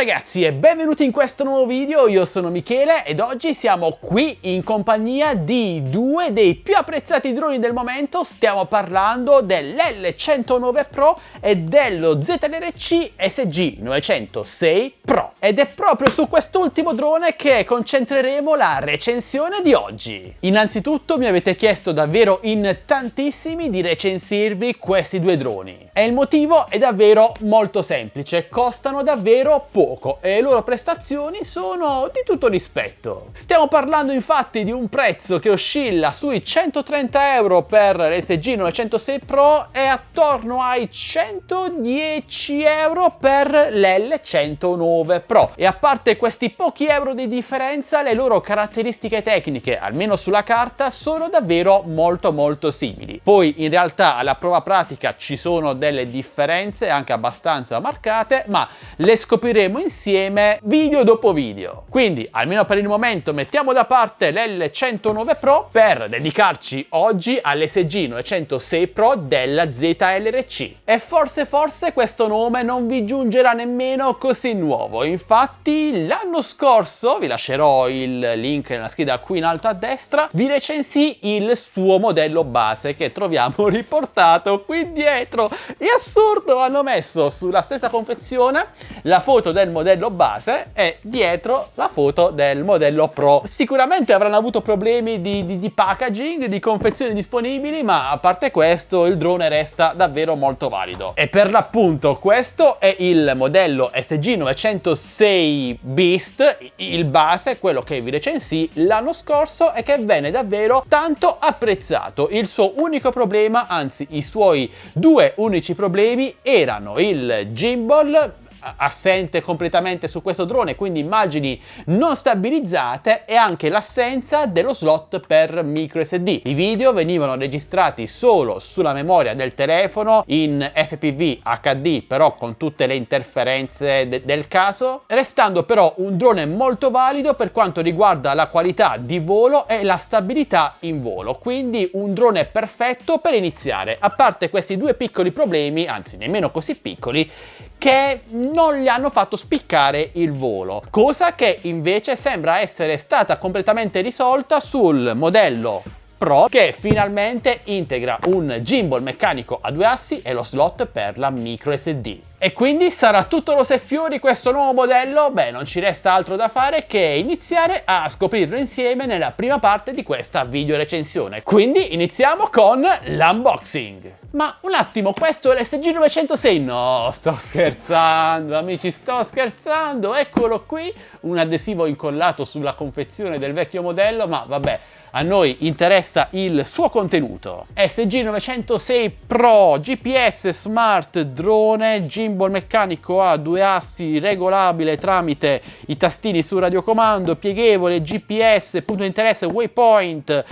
ragazzi e benvenuti in questo nuovo video, io sono Michele ed oggi siamo qui in compagnia di due dei più apprezzati droni del momento. Stiamo parlando dell'L109 Pro e dello ZLRC SG906 Pro ed è proprio su quest'ultimo drone che concentreremo la recensione di oggi. Innanzitutto mi avete chiesto davvero in tantissimi di recensirvi questi due droni e il motivo è davvero molto semplice: costano davvero poco e le loro prestazioni sono di tutto rispetto. Stiamo parlando infatti di un prezzo che oscilla sui 130 euro per l'SG 906 Pro e attorno ai 110 euro per l'L109 Pro. E a parte questi pochi euro di differenza, le loro caratteristiche tecniche, almeno sulla carta, sono davvero molto simili. Poi in realtà alla prova pratica ci sono delle differenze anche abbastanza marcate, ma le scopriremo insieme video dopo video. Quindi almeno per il momento mettiamo da parte l'L109 Pro per dedicarci oggi all'SG 906 Pro della ZLRC. E forse questo nome non vi giungerà nemmeno così nuovo. Infatti l'anno scorso, vi lascerò il link nella scheda qui in alto a destra, vi recensì il suo modello base che troviamo riportato qui dietro. È assurdo, hanno messo sulla stessa confezione la foto del modello base e dietro la foto del modello Pro. Sicuramente avranno avuto problemi di packaging, di confezioni disponibili, ma a parte questo il drone resta davvero molto valido. E per l'appunto questo è il modello SG906 Beast, il base, quello che vi recensì l'anno scorso e che venne davvero tanto apprezzato. Il suo unico problema, anzi i suoi due unici problemi, erano il gimbal assente completamente su questo drone, quindi immagini non stabilizzate, e anche l'assenza dello slot per micro SD. I video venivano registrati solo sulla memoria del telefono in FPV HD, però con tutte le interferenze del caso, restando però un drone molto valido per quanto riguarda la qualità di volo e la stabilità in volo, quindi un drone perfetto per iniziare, a parte questi due piccoli problemi, anzi nemmeno così piccoli, che non gli hanno fatto spiccare il volo, cosa che invece sembra essere stata completamente risolta sul modello Pro, che finalmente integra un gimbal meccanico a due assi e lo slot per la micro SD. E quindi sarà tutto rose e fiori questo nuovo modello? Beh, non ci resta altro da fare che iniziare a scoprirlo insieme nella prima parte di questa video recensione. Quindi iniziamo con l'unboxing. Ma un attimo, questo è l'SG 906? No, sto scherzando, amici, sto scherzando. Eccolo qui, un adesivo incollato sulla confezione del vecchio modello, ma vabbè, a noi interessa il suo contenuto. SG 906 Pro, GPS Smart Drone, gimbal meccanico a due assi regolabile tramite i tastini su radiocomando, pieghevole, GPS, punto di interesse, waypoint,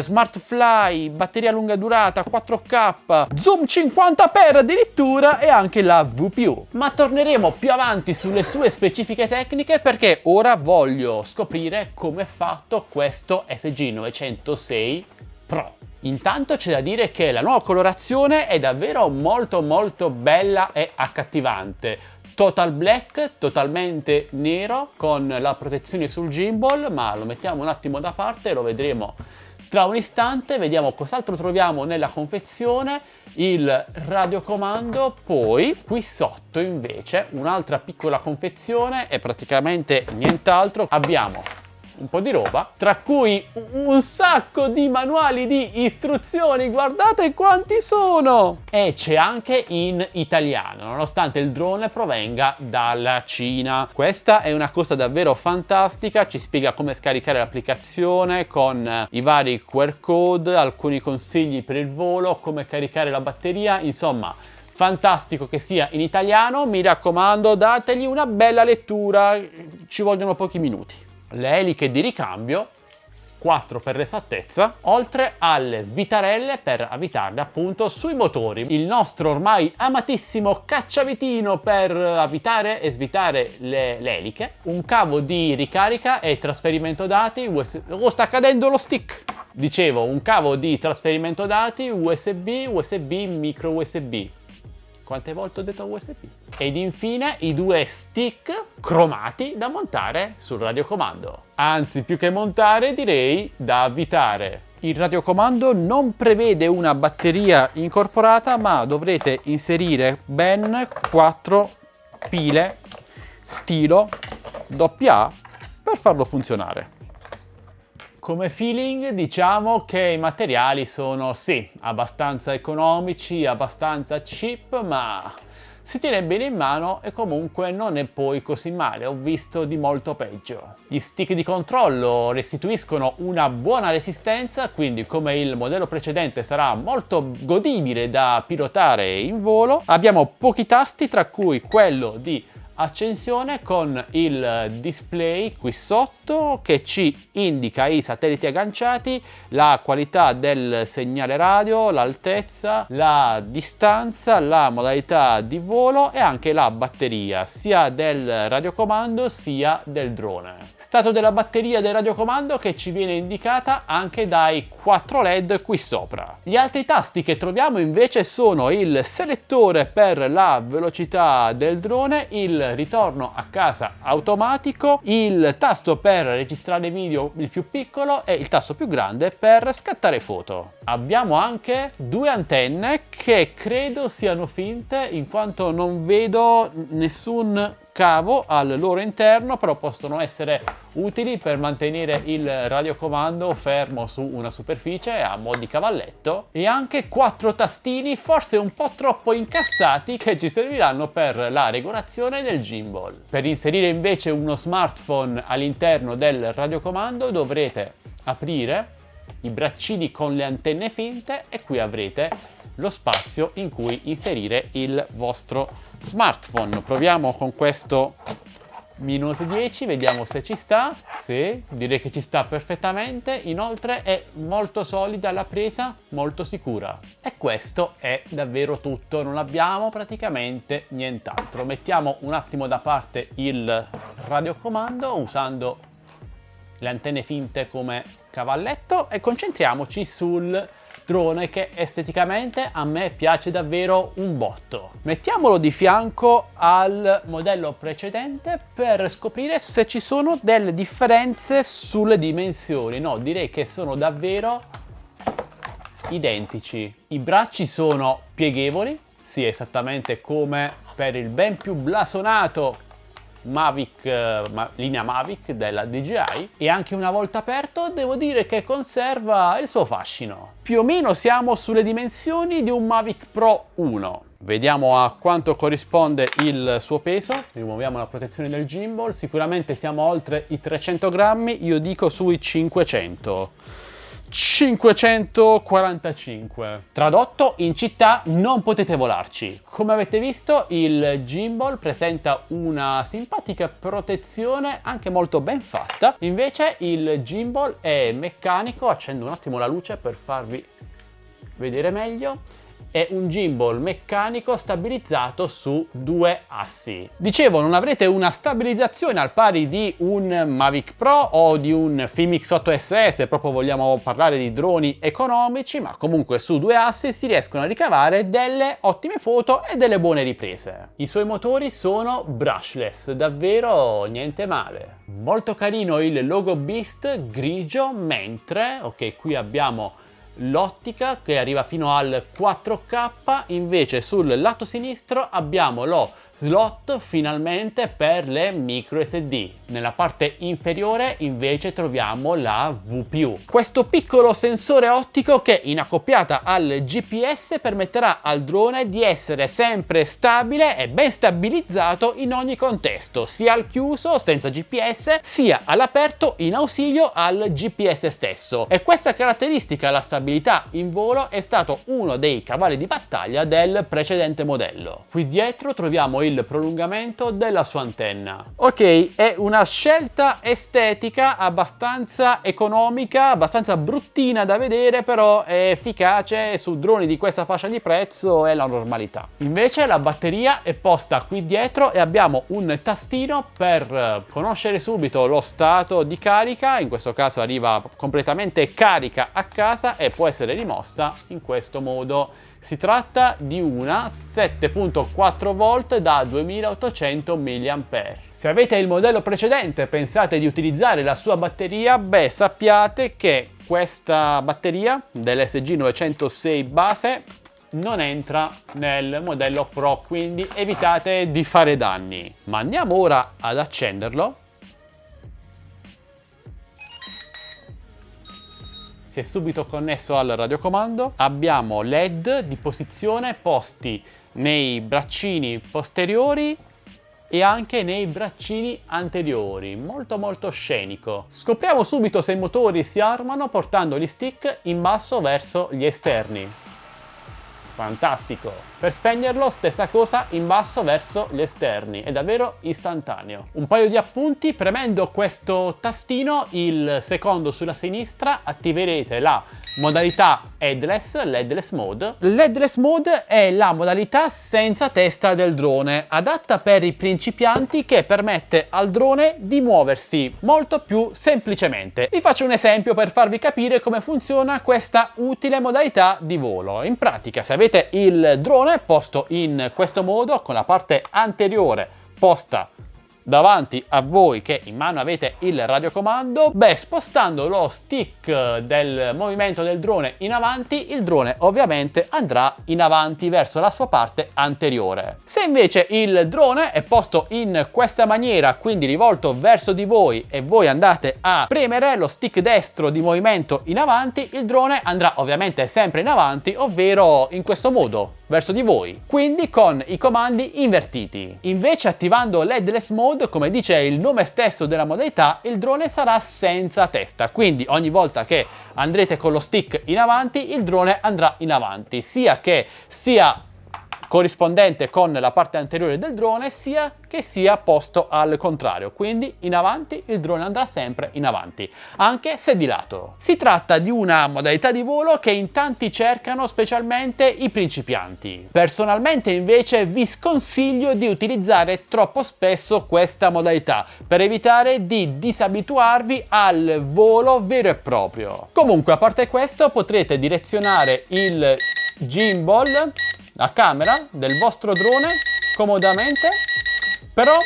smart fly, batteria a lunga durata, 4K, zoom 50x addirittura e anche la VPU. Ma torneremo più avanti sulle sue specifiche tecniche, perché ora voglio scoprire come è fatto questo SG 906 Pro. Intanto c'è da dire che la nuova colorazione è davvero molto bella e accattivante. Total black, totalmente nero, con la protezione sul gimbal, ma lo mettiamo un attimo da parte e lo vedremo tra un istante. Vediamo cos'altro troviamo nella confezione: il radiocomando, poi qui sotto invece un'altra piccola confezione e praticamente nient'altro. Abbiamo un po' di roba, tra cui un sacco di manuali di istruzioni, guardate quanti sono! E c'è anche in italiano, nonostante il drone provenga dalla Cina. Questa è una cosa davvero fantastica, ci spiega come scaricare l'applicazione con i vari QR code, alcuni consigli per il volo, come caricare la batteria, insomma fantastico che sia in italiano. Mi raccomando, dategli una bella lettura, ci vogliono pochi minuti. Le eliche di ricambio, 4 per l'esattezza, oltre alle vitarelle per avvitarle appunto sui motori. Il nostro ormai amatissimo cacciavitino per avvitare e svitare le eliche. Un cavo di ricarica e trasferimento dati USB. Oh, sta cadendo lo stick! Dicevo, un cavo di trasferimento dati USB, USB, micro USB. Quante volte ho detto USB? Ed infine i due stick cromati da montare sul radiocomando. Anzi, più che montare, direi da avvitare. Il radiocomando non prevede una batteria incorporata, ma dovrete inserire ben 4 pile stilo AA per farlo funzionare. Come feeling diciamo che i materiali sono sì, abbastanza economici, abbastanza cheap, ma si tiene bene in mano e comunque non è poi così male, ho visto di molto peggio. Gli stick di controllo restituiscono una buona resistenza, quindi come il modello precedente sarà molto godibile da pilotare in volo. Abbiamo pochi tasti, tra cui quello di accensione con il display qui sotto che ci indica i satelliti agganciati, la qualità del segnale radio, l'altezza, la distanza, la modalità di volo e anche la batteria sia del radiocomando sia del drone. Stato della batteria del radiocomando che ci viene indicata anche dai 4 LED qui sopra. Gli altri tasti che troviamo invece sono il selettore per la velocità del drone, il ritorno a casa automatico, il tasto per registrare video il più piccolo e il tasto più grande per scattare foto. Abbiamo anche due antenne che credo siano finte in quanto non vedo nessun cavo al loro interno, però possono essere utili per mantenere il radiocomando fermo su una superficie a mo' di cavalletto, e anche 4 tastini forse un po' troppo incassati che ci serviranno per la regolazione del gimbal. Per inserire invece uno smartphone all'interno del radiocomando dovrete aprire i braccini con le antenne finte e qui avrete lo spazio in cui inserire il vostro smartphone. Proviamo con questo Mi Note 10, vediamo se ci sta. Sì, direi che ci sta perfettamente. Inoltre è molto solida la presa, molto sicura. E questo è davvero tutto, non abbiamo praticamente nient'altro. Mettiamo un attimo da parte il radiocomando usando le antenne finte come cavalletto e concentriamoci sul drone che esteticamente a me piace davvero un botto. Mettiamolo di fianco al modello precedente per scoprire se ci sono delle differenze sulle dimensioni. No, direi che sono davvero identici. I bracci sono pieghevoli, sì, esattamente come per il ben più blasonato Mavic, linea Mavic della DJI, e anche una volta aperto devo dire che conserva il suo fascino. Più o meno siamo sulle dimensioni di un Mavic Pro 1. Vediamo a quanto corrisponde il suo peso. Rimuoviamo la protezione del gimbal. Sicuramente siamo oltre i 300 grammi, io dico sui 545. Tradotto, in città non potete volarci. Come avete visto, il gimbal presenta una simpatica protezione anche molto ben fatta. Invece il gimbal è meccanico. Accendo un attimo la luce per farvi vedere meglio. È un gimbal meccanico stabilizzato su 2 assi. Dicevo, non avrete una stabilizzazione al pari di un Mavic Pro o di un Fimix 8SE, se proprio vogliamo parlare di droni economici, ma comunque su 2 assi si riescono a ricavare delle ottime foto e delle buone riprese. I suoi motori sono brushless, davvero niente male. Molto carino il logo Beast grigio, mentre, ok, qui abbiamo l'ottica che arriva fino al 4K, invece sul lato sinistro abbiamo lo slot finalmente per le micro SD. Nella parte inferiore invece troviamo la VPU. Questo piccolo sensore ottico che in accoppiata al GPS permetterà al drone di essere sempre stabile e ben stabilizzato in ogni contesto, sia al chiuso senza GPS, sia all'aperto in ausilio al GPS stesso. E questa caratteristica, la stabilità in volo, è stato uno dei cavalli di battaglia del precedente modello. Qui dietro troviamo il prolungamento della sua antenna. Ok, è una scelta estetica abbastanza economica, abbastanza bruttina da vedere, però è efficace su droni di questa fascia di prezzo, è la normalità. Invece la batteria è posta qui dietro e abbiamo un tastino per conoscere subito lo stato di carica. In questo caso arriva completamente carica a casa e può essere rimossa in questo modo Si tratta di una 7.4 volt da 2800 mAh. Se avete il modello precedente e pensate di utilizzare la sua batteria, beh, sappiate che questa batteria dell'SG 906 base non entra nel modello Pro, quindi evitate di fare danni. Ma andiamo ora ad accenderlo. Si è subito connesso al radiocomando. Abbiamo LED di posizione posti nei braccini posteriori e anche nei braccini anteriori, molto scenico. Scopriamo subito se i motori si armano portando gli stick in basso verso gli esterni. Fantastico! Per spegnerlo stessa cosa in basso verso gli esterni, è davvero istantaneo. Un paio di appunti: premendo questo tastino, il secondo sulla sinistra, attiverete la modalità headless, LEDless mode. LEDless mode è la modalità senza testa del drone, adatta per i principianti, che permette al drone di muoversi molto più semplicemente. Vi faccio un esempio per farvi capire come funziona questa utile modalità di volo. In pratica, se avete il drone posto in questo modo, con la parte anteriore posta davanti a voi, che in mano avete il radiocomando, beh, spostando lo stick del movimento del drone in avanti, il drone ovviamente andrà in avanti verso la sua parte anteriore. Se invece il drone è posto in questa maniera, quindi rivolto verso di voi, e voi andate a premere lo stick destro di movimento in avanti, il drone andrà ovviamente sempre in avanti, ovvero in questo modo verso di voi, quindi con i comandi invertiti. Invece, attivando LEDless mode, come dice il nome stesso della modalità, il drone sarà senza testa, quindi ogni volta che andrete con lo stick in avanti, il drone andrà in avanti, sia che sia corrispondente con la parte anteriore del drone, sia che sia posto al contrario, quindi in avanti il drone andrà sempre in avanti, anche se di lato. Si tratta di una modalità di volo che in tanti cercano, specialmente i principianti. Personalmente invece vi sconsiglio di utilizzare troppo spesso questa modalità, per evitare di disabituarvi al volo vero e proprio. Comunque, a parte questo, potrete direzionare il gimbal, la camera del vostro drone, comodamente. Però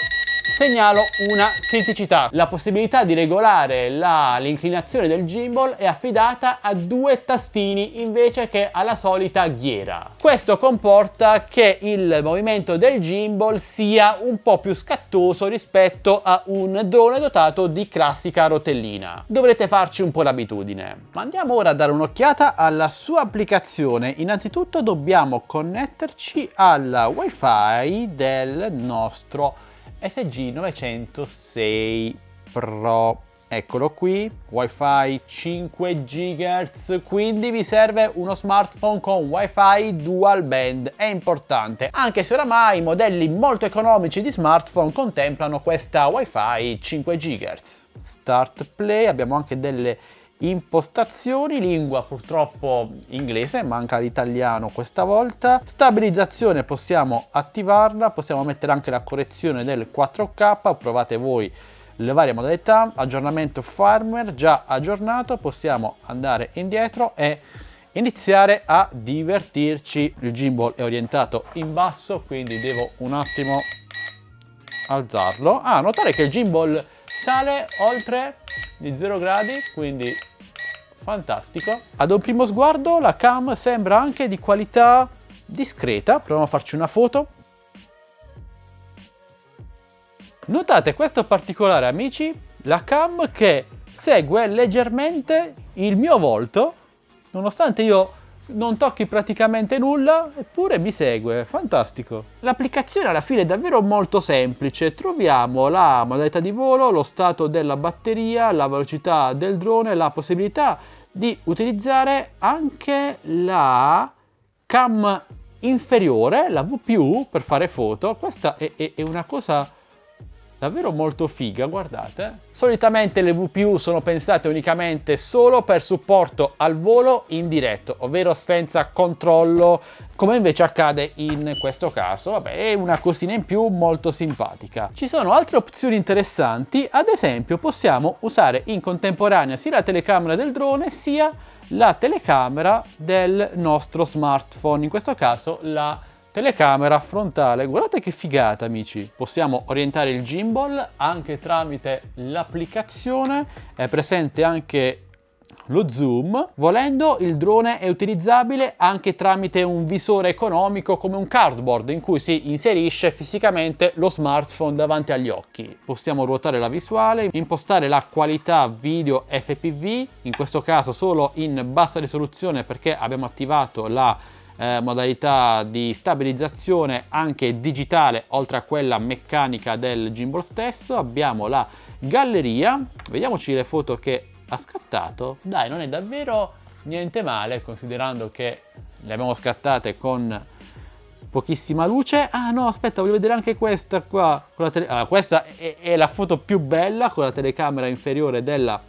segnalo una criticità: la possibilità di regolare l'inclinazione del gimbal è affidata a 2 tastini invece che alla solita ghiera. Questo comporta che il movimento del gimbal sia un po' più scattoso rispetto a un drone dotato di classica rotellina. Dovrete farci un po' l'abitudine. Ma andiamo ora a dare un'occhiata alla sua applicazione. Innanzitutto dobbiamo connetterci alla wifi del nostro SG 906 Pro. Eccolo qui, wifi 5 GHz, quindi vi serve uno smartphone con wifi dual band. È importante, anche se oramai i modelli molto economici di smartphone contemplano questa wifi 5 GHz. Start play, abbiamo anche delle impostazioni, lingua purtroppo inglese, manca l'italiano questa volta. Stabilizzazione possiamo attivarla, possiamo mettere anche la correzione del 4K, provate voi le varie modalità. Aggiornamento firmware già aggiornato, possiamo andare indietro e iniziare a divertirci. Il gimbal è orientato in basso, quindi devo un attimo alzarlo. Notare che il gimbal sale oltre di 0 gradi, quindi fantastico. Ad un primo sguardo la cam sembra anche di qualità discreta. Proviamo a farci una foto. Notate questo particolare, amici, la cam che segue leggermente il mio volto, nonostante io non tocchi praticamente nulla, eppure mi segue. Fantastico. L'applicazione alla fine è davvero molto semplice. Troviamo la modalità di volo, lo stato della batteria, la velocità del drone, la possibilità di utilizzare anche la cam inferiore, la VPU, per fare foto. Questa è una cosa davvero molto figa, guardate. Solitamente le VPU sono pensate unicamente solo per supporto al volo in diretto, ovvero senza controllo, come invece accade in questo caso. Vabbè, è una cosina in più molto simpatica. Ci sono altre opzioni interessanti, ad esempio possiamo usare in contemporanea sia la telecamera del drone sia la telecamera del nostro smartphone, in questo caso la telecamera frontale. Guardate che figata, amici. Possiamo orientare il gimbal anche tramite l'applicazione, è presente anche lo zoom. Volendo, il drone è utilizzabile anche tramite un visore economico come un cardboard in cui si inserisce fisicamente lo smartphone davanti agli occhi. Possiamo ruotare la visuale, impostare la qualità video FPV, in questo caso solo in bassa risoluzione perché abbiamo attivato la modalità di stabilizzazione anche digitale oltre a quella meccanica del gimbal stesso. Abbiamo la galleria, vediamoci le foto che ha scattato. Dai, non è davvero niente male considerando che le abbiamo scattate con pochissima luce. Ah no, aspetta, voglio vedere anche questa qua con la questa è la foto più bella con la telecamera inferiore della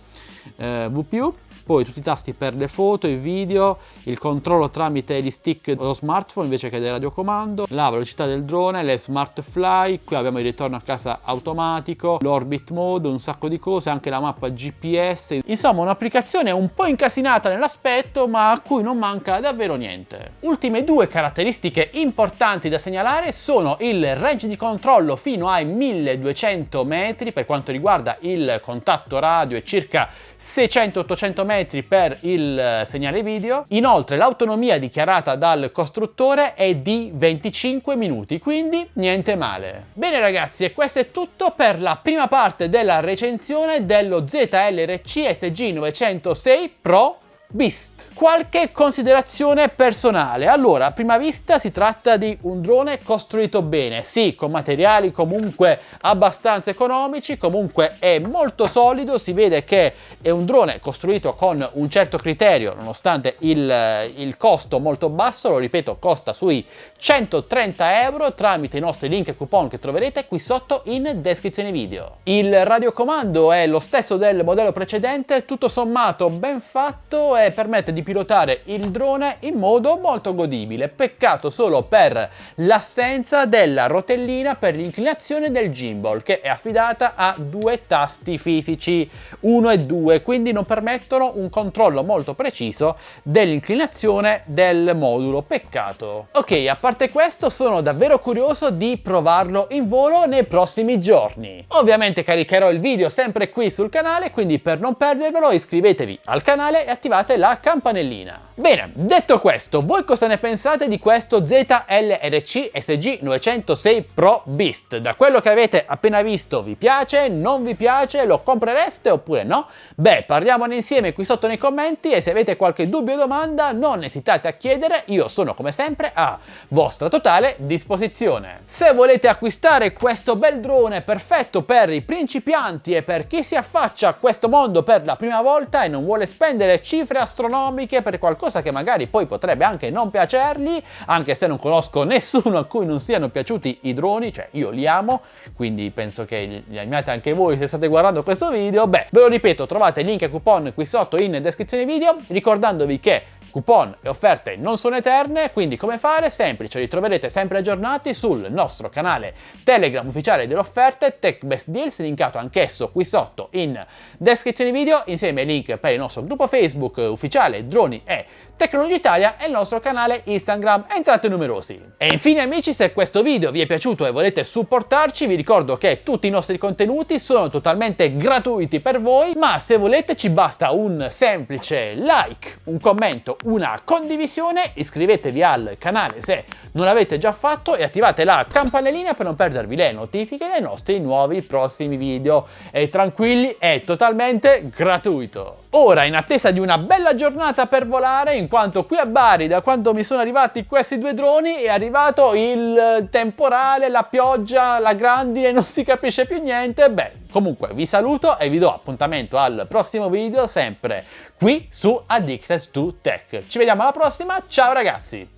VPU. Poi tutti i tasti per le foto, i video, il controllo tramite gli stick dello smartphone invece che del radiocomando, la velocità del drone, le smart fly, qui abbiamo il ritorno a casa automatico, l'orbit mode, un sacco di cose, anche la mappa GPS. Insomma, un'applicazione un po' incasinata nell'aspetto, ma a cui non manca davvero niente. Ultime due caratteristiche importanti da segnalare sono il range di controllo fino ai 1200 metri per quanto riguarda il contatto radio e circa 600-800 metri per il segnale video. Inoltre l'autonomia dichiarata dal costruttore è di 25 minuti, quindi niente male. Bene ragazzi, e questo è tutto per la prima parte della recensione dello ZLRC SG906 Pro Beast. Qualche considerazione personale. Allora, a prima vista si tratta di un drone costruito bene, sì, con materiali comunque abbastanza economici, comunque è molto solido, si vede che è un drone costruito con un certo criterio, nonostante il costo molto basso, lo ripeto, costa sui 130 euro tramite i nostri link e coupon che troverete qui sotto in descrizione video. Il radiocomando è lo stesso del modello precedente, tutto sommato ben fatto e permette di pilotare il drone in modo molto godibile. Peccato solo per l'assenza della rotellina per l'inclinazione del gimbal, che è affidata a due tasti fisici, 1 e 2, quindi non permettono un controllo molto preciso dell'inclinazione del modulo. Peccato. Ok, a parte questo sono davvero curioso di provarlo in volo nei prossimi giorni. Ovviamente caricherò il video sempre qui sul canale, quindi per non perdervelo iscrivetevi al canale e attivate la campanellina. Bene, detto questo, voi cosa ne pensate di questo ZLRC SG906 Pro Beast? Da quello che avete appena visto, vi piace? Non vi piace? Lo comprereste oppure no? Beh, parliamone insieme qui sotto nei commenti e se avete qualche dubbio o domanda non esitate a chiedere, io sono come sempre a vostra totale disposizione. Se volete acquistare questo bel drone perfetto per i principianti e per chi si affaccia a questo mondo per la prima volta e non vuole spendere cifre astronomiche per qualcosa che magari poi potrebbe anche non piacergli, anche se non conosco nessuno a cui non siano piaciuti i droni, cioè io li amo, quindi penso che li amiate anche voi se state guardando questo video. Beh, ve lo ripeto, trovate link e coupon qui sotto in descrizione video, ricordandovi che coupon e offerte non sono eterne, quindi come fare? Semplice, li troverete sempre aggiornati sul nostro canale Telegram ufficiale delle offerte, Tech Best Deals, linkato anch'esso qui sotto in descrizione video, insieme ai link per il nostro gruppo Facebook ufficiale Droni e Tecnologia Italia e il nostro canale Instagram, entrate numerosi. E infine amici, se questo video vi è piaciuto e volete supportarci, vi ricordo che tutti i nostri contenuti sono totalmente gratuiti per voi, ma se volete ci basta un semplice like, un commento, una condivisione, iscrivetevi al canale se non l'avete già fatto e attivate la campanellina per non perdervi le notifiche dei nostri nuovi prossimi video. E tranquilli, è totalmente gratuito. Ora, in attesa di una bella giornata per volare, in quanto qui a Bari, da quando mi sono arrivati questi due droni, è arrivato il temporale, la pioggia, la grandine, non si capisce più niente. Beh, comunque vi saluto e vi do appuntamento al prossimo video, sempre qui su Addicted to Tech. Ci vediamo alla prossima, ciao ragazzi!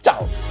Ciao!